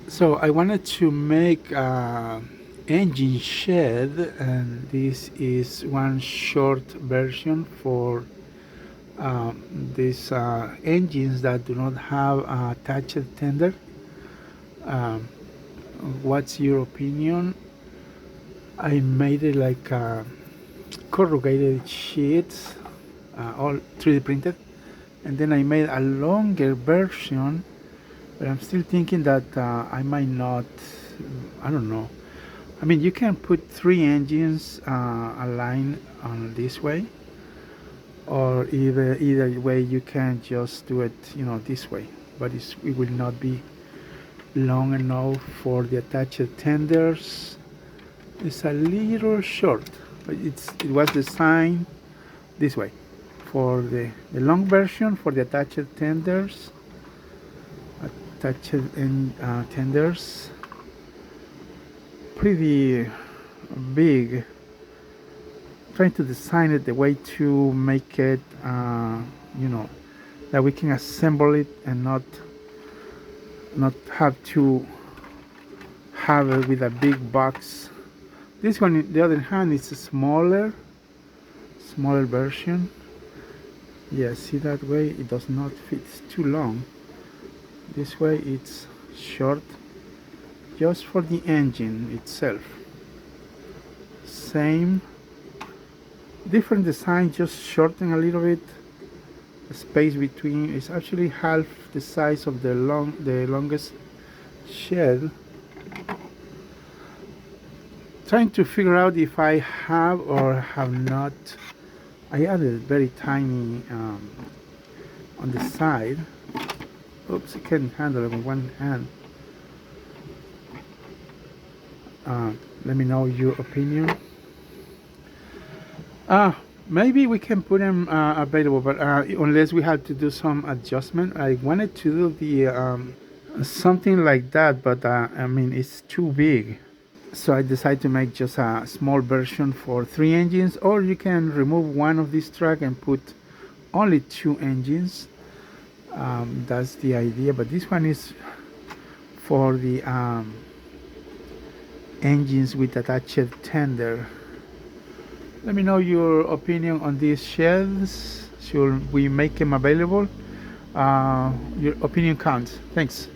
So I wanted to make a engine shed, and this is one short version for these engines that do not have a attached tender. Um, what's your opinion? I made it like corrugated sheets, all 3D printed, and then I made a longer version. But I'm still thinking that I might not. I don't know. I mean, you can put three engines aligned on this way, or either way you can just do it, this way. But it will not be long enough for the attached tenders. It's a little short, but it was designed this way for the long version for the attached tenders. Tenders pretty big, trying to design it the way to make it you know that we can assemble it and not have to have it with a big box. This one on the other hand is a smaller version. Yeah, see, that way it does not fit, it's too long. This way it's short, just for the engine itself. Same, different design, just shorten a little bit. The space between is actually half the size of the longest shed. Trying to figure out if I have or have not. I added very tiny on the side. Oops, I can't handle it with one hand. Let me know your opinion. Maybe we can put them available, but unless we have to do some adjustment. I wanted to do the something like that, but I mean it's too big. So I decided to make just a small version for 3 engines, or you can remove one of this track and put only 2 engines. That's the idea, but this one is for the engines with attached tender. Let me know your opinion on these sheds. Should we make them available? Your opinion counts. Thanks.